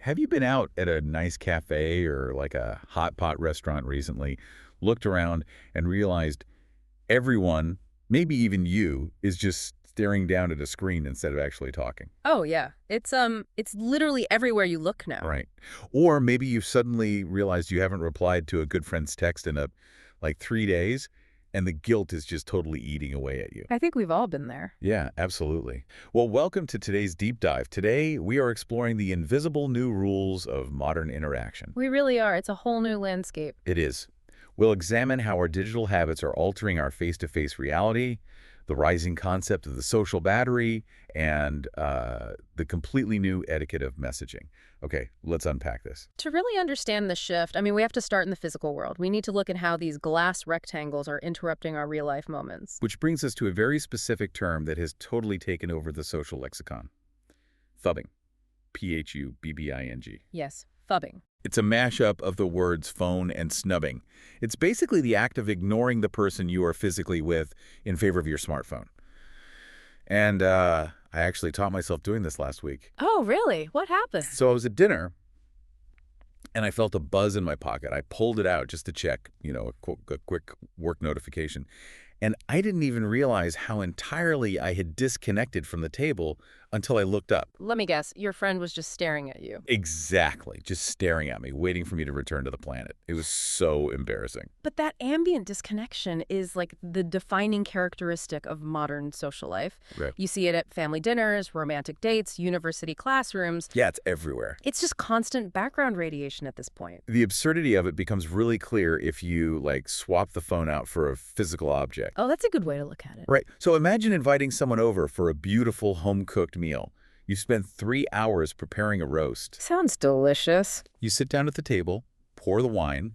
Have you been out at a nice cafe or like a hot pot restaurant recently, looked around and realized everyone, maybe even you, is just staring down at a screen instead of actually talking? Oh yeah. It's literally everywhere you look now. Right. Or maybe you suddenly realized you haven't replied to a good friend's text in like 3 days, and the guilt is just totally eating away at you. I think we've all been there. Yeah, absolutely. Well, welcome to today's deep dive. Today, we are exploring the invisible new rules of modern interaction. We really are. It's a whole new landscape. It is. We'll examine how our digital habits are altering our face-to-face reality, the rising concept of the social battery, and the completely new etiquette of messaging. Okay, let's unpack this. To really understand the shift, we have to start in the physical world. We need to look at how these glass rectangles are interrupting our real-life moments. Which brings us to a very specific term that has totally taken over the social lexicon. Phubbing. Phubbing. Yes, phubbing. It's a mashup of the words phone and snubbing. It's basically the act of ignoring the person you are physically with in favor of your smartphone. And I actually taught myself doing this last week. Oh, really? What happened? So I was at dinner, and I felt a buzz in my pocket. I pulled it out just to check, a quick work notification. And I didn't even realize how entirely I had disconnected from the table until I looked up. Let me guess. Your friend was just staring at you. Exactly. Just staring at me, waiting for me to return to the planet. It was so embarrassing. But that ambient disconnection is like the defining characteristic of modern social life. Right. You see it at family dinners, romantic dates, university classrooms. Yeah, it's everywhere. It's just constant background radiation at this point. The absurdity of it becomes really clear if you, swap the phone out for a physical object. Oh, that's a good way to look at it. Right. So imagine inviting someone over for a beautiful home-cooked meal. You spend 3 hours preparing a roast. Sounds delicious. You sit down at the table, pour the wine,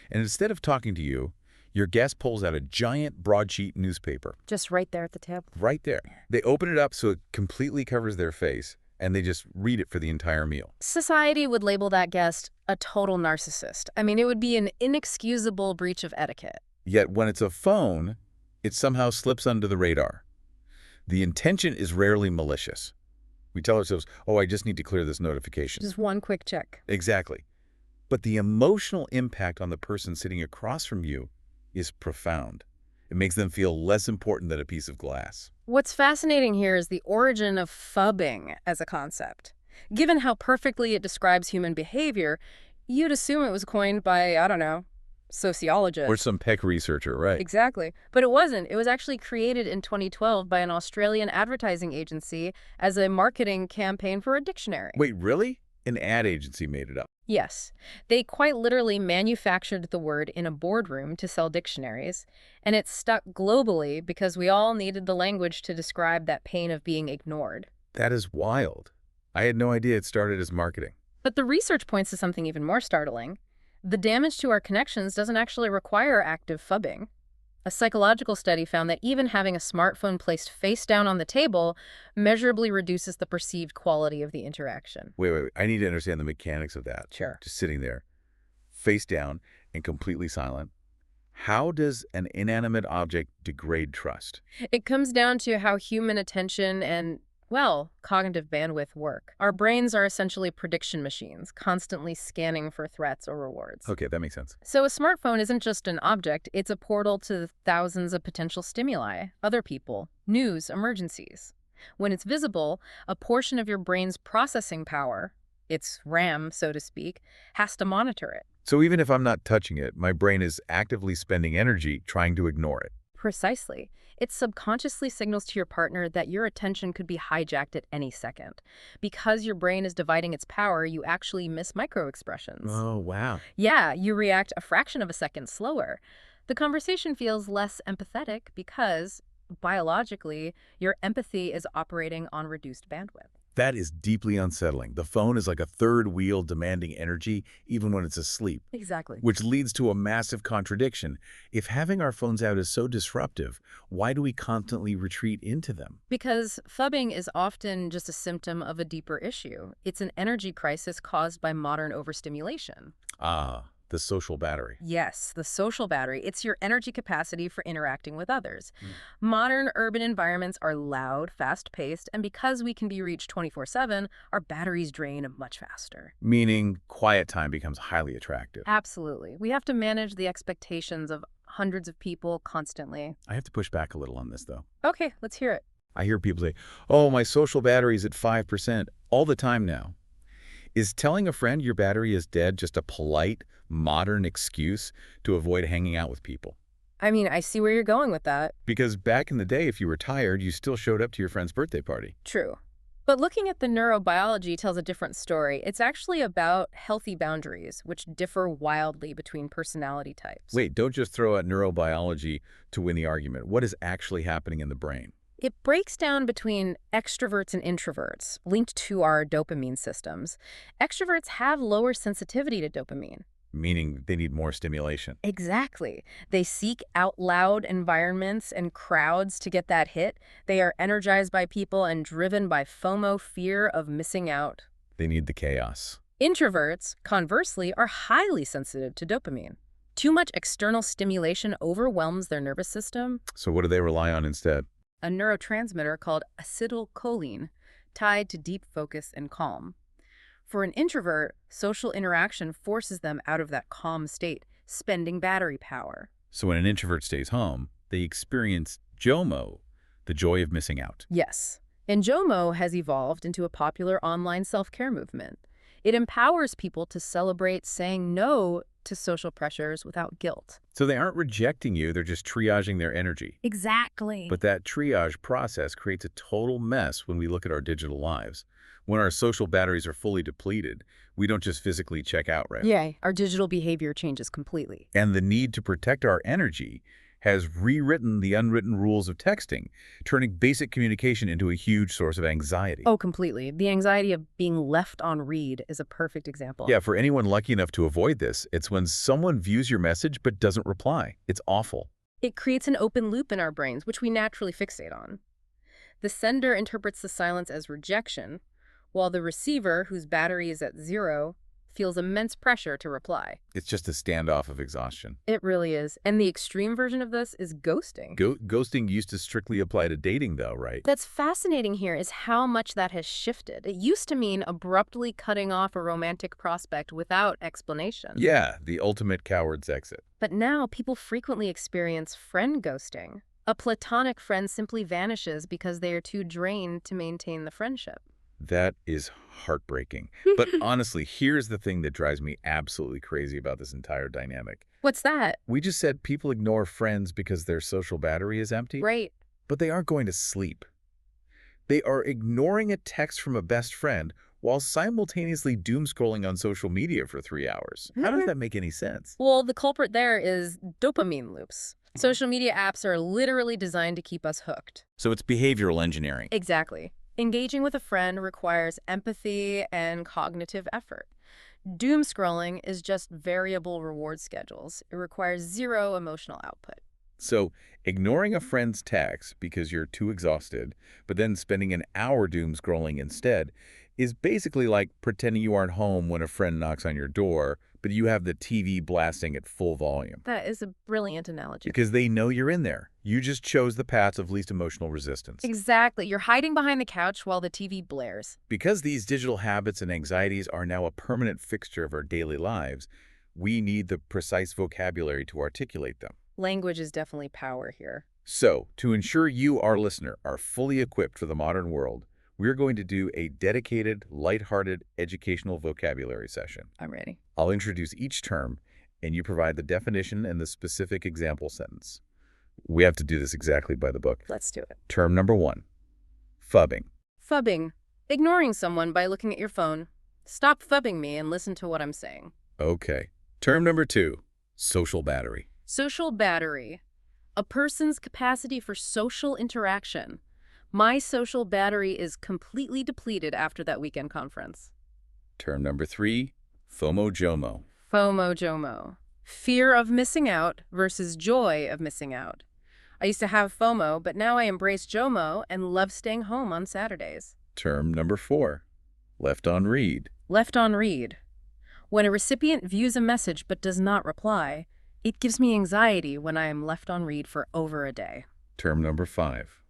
and instead of talking to you, your guest pulls out a giant broadsheet newspaper. Just right there at the table. Right there. They open it up so it completely covers their face, and they just read it for the entire meal. Society would label that guest a total narcissist. It would be an inexcusable breach of etiquette. Yet when it's a phone, it somehow slips under the radar. The intention is rarely malicious. We tell ourselves, oh, I just need to clear this notification. Just one quick check. Exactly. But the emotional impact on the person sitting across from you is profound. It makes them feel less important than a piece of glass. What's fascinating here is the origin of phubbing as a concept. Given how perfectly it describes human behavior, you'd assume it was coined by, I don't know, sociologists. Or some Peck researcher, right? Exactly. But it wasn't. It was actually created in 2012 by an Australian advertising agency as a marketing campaign for a dictionary. Wait, really? An ad agency made it up. Yes. They quite literally manufactured the word in a boardroom to sell dictionaries, and it stuck globally because we all needed the language to describe that pain of being ignored. That is wild. I had no idea it started as marketing. But the research points to something even more startling. The damage to our connections doesn't actually require active phubbing. A psychological study found that even having a smartphone placed face down on the table measurably reduces the perceived quality of the interaction. Wait. I need to understand the mechanics of that. Sure. Just sitting there, face down and completely silent. How does an inanimate object degrade trust? It comes down to how human attention and, cognitive bandwidth work. Our brains are essentially prediction machines, constantly scanning for threats or rewards. Okay, that makes sense. So a smartphone isn't just an object, it's a portal to thousands of potential stimuli, other people, news, emergencies. When it's visible, a portion of your brain's processing power, its RAM, so to speak, has to monitor it. So even if I'm not touching it, my brain is actively spending energy trying to ignore it. Precisely. It subconsciously signals to your partner that your attention could be hijacked at any second. Because your brain is dividing its power, you actually miss micro-expressions. Oh, wow. Yeah, you react a fraction of a second slower. The conversation feels less empathetic because, biologically, your empathy is operating on reduced bandwidth. That is deeply unsettling. The phone is like a third wheel demanding energy even when it's asleep. Exactly. Which leads to a massive contradiction. If having our phones out is so disruptive, why do we constantly retreat into them? Because phubbing is often just a symptom of a deeper issue. It's an energy crisis caused by modern overstimulation. Ah, the social battery. Yes, the social battery. It's your energy capacity for interacting with others. Mm. Modern urban environments are loud, fast-paced, and because we can be reached 24/7, our batteries drain much faster. Meaning quiet time becomes highly attractive. Absolutely. We have to manage the expectations of hundreds of people constantly. I have to push back a little on this, though. Okay, let's hear it. I hear people say, oh, my social battery's at 5% all the time now. Is telling a friend your battery is dead just a polite, modern excuse to avoid hanging out with people? I mean, I see where you're going with that. Because back in the day, if you were tired, you still showed up to your friend's birthday party. True. But looking at the neurobiology tells a different story. It's actually about healthy boundaries, which differ wildly between personality types. Wait, don't just throw out neurobiology to win the argument. What is actually happening in the brain? It breaks down between extroverts and introverts, linked to our dopamine systems. Extroverts have lower sensitivity to dopamine. Meaning they need more stimulation. Exactly. They seek out loud environments and crowds to get that hit. They are energized by people and driven by FOMO, fear of missing out. They need the chaos. Introverts, conversely, are highly sensitive to dopamine. Too much external stimulation overwhelms their nervous system. So what do they rely on instead? A neurotransmitter called acetylcholine, tied to deep focus and calm. For an introvert, social interaction forces them out of that calm state, spending battery power. So when an introvert stays home, they experience JOMO, the joy of missing out. Yes, and JOMO has evolved into a popular online self-care movement. It empowers people to celebrate saying no to social pressures without guilt. So they aren't rejecting you, they're just triaging their energy. Exactly. But that triage process creates a total mess when we look at our digital lives. When our social batteries are fully depleted, we don't just physically check out, right? Yeah, our digital behavior changes completely. And the need to protect our energy has rewritten the unwritten rules of texting, turning basic communication into a huge source of anxiety. Oh, completely. The anxiety of being left on read is a perfect example. Yeah, for anyone lucky enough to avoid this, it's when someone views your message but doesn't reply. It's awful. It creates an open loop in our brains, which we naturally fixate on. The sender interprets the silence as rejection, while the receiver, whose battery is at 0, feels immense pressure to reply. It's just a standoff of exhaustion. It really is. And the extreme version of this is ghosting. Ghosting used to strictly apply to dating, though, right? That's fascinating here is how much that has shifted. It used to mean abruptly cutting off a romantic prospect without explanation. Yeah, the ultimate coward's exit. But now people frequently experience friend ghosting. A platonic friend simply vanishes because they are too drained to maintain the friendship. That is heartbreaking. But honestly, here's the thing that drives me absolutely crazy about this entire dynamic. What's that? We just said people ignore friends because their social battery is empty. Right. But they aren't going to sleep. They are ignoring a text from a best friend while simultaneously doom scrolling on social media for 3 hours. How does that make any sense? Well, the culprit there is dopamine loops. Social media apps are literally designed to keep us hooked. So it's behavioral engineering. Exactly. Engaging with a friend requires empathy and cognitive effort. Doom scrolling is just variable reward schedules. It requires zero emotional output. So ignoring a friend's text because you're too exhausted, but then spending an hour doom scrolling instead, is basically like pretending you aren't home when a friend knocks on your door, but you have the TV blasting at full volume. That is a brilliant analogy. Because they know you're in there. You just chose the path of least emotional resistance. Exactly. You're hiding behind the couch while the TV blares. Because these digital habits and anxieties are now a permanent fixture of our daily lives, we need the precise vocabulary to articulate them. Language is definitely power here. So, to ensure you, our listener, are fully equipped for the modern world, we're going to do a dedicated, lighthearted, educational vocabulary session. I'm ready. I'll introduce each term, and you provide the definition and the specific example sentence. We have to do this exactly by the book. Let's do it. Term number 1, phubbing. Phubbing. Ignoring someone by looking at your phone. Stop phubbing me and listen to what I'm saying. Okay. Term number 2, social battery. Social battery. A person's capacity for social interaction. My social battery is completely depleted after that weekend conference. Term number 3, FOMO-JOMO. FOMO-JOMO. Fear of missing out versus joy of missing out. I used to have FOMO, but now I embrace JOMO and love staying home on Saturdays. Term number 4, left on read. Left on read. When a recipient views a message but does not reply, it gives me anxiety when I am left on read for over a day. Term number 5,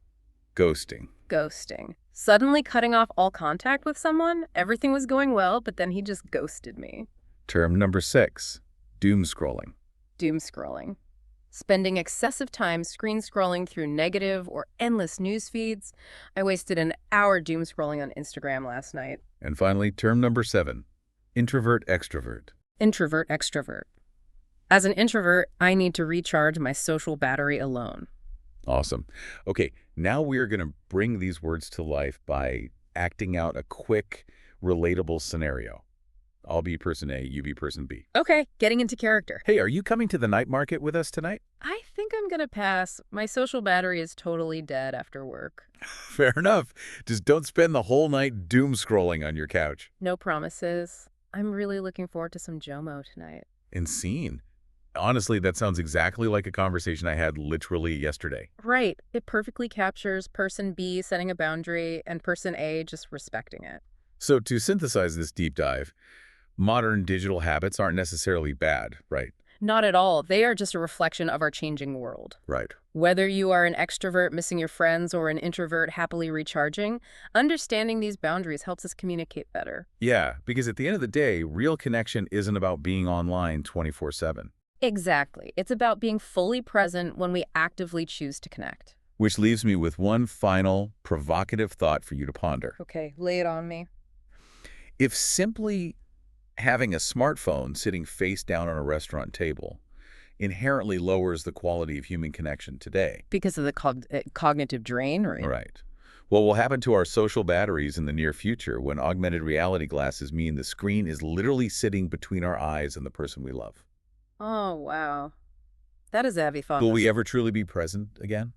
ghosting. Ghosting. Suddenly cutting off all contact with someone, everything was going well, but then he just ghosted me. Term number 6, doom scrolling. Doom scrolling. Spending excessive time screen scrolling through negative or endless news feeds. I wasted an hour doom scrolling on Instagram last night. And finally, term number 7, introvert extrovert. Introvert extrovert. As an introvert, I need to recharge my social battery alone. Awesome. Okay, now we are going to bring these words to life by acting out a quick, relatable scenario. I'll be person A, you be person B. Okay, getting into character. Hey, are you coming to the night market with us tonight? I think I'm gonna pass. My social battery is totally dead after work. Fair enough. Just don't spend the whole night doom scrolling on your couch. No promises. I'm really looking forward to some JOMO tonight. And scene. Honestly, that sounds exactly like a conversation I had literally yesterday. Right. It perfectly captures person B setting a boundary and person A just respecting it. So to synthesize this deep dive, modern digital habits aren't necessarily bad, right? Not at all. They are just a reflection of our changing world. Right. Whether you are an extrovert missing your friends or an introvert happily recharging, understanding these boundaries helps us communicate better. Yeah, because at the end of the day, real connection isn't about being online 24/7. Exactly. It's about being fully present when we actively choose to connect. Which leaves me with one final provocative thought for you to ponder. Okay, lay it on me. If simply having a smartphone sitting face down on a restaurant table inherently lowers the quality of human connection today. Because of the cognitive drain, right? Right. What will happen to our social batteries in the near future when augmented reality glasses mean the screen is literally sitting between our eyes and the person we love? Oh, wow. That is a heavy thought. Will we ever truly be present again?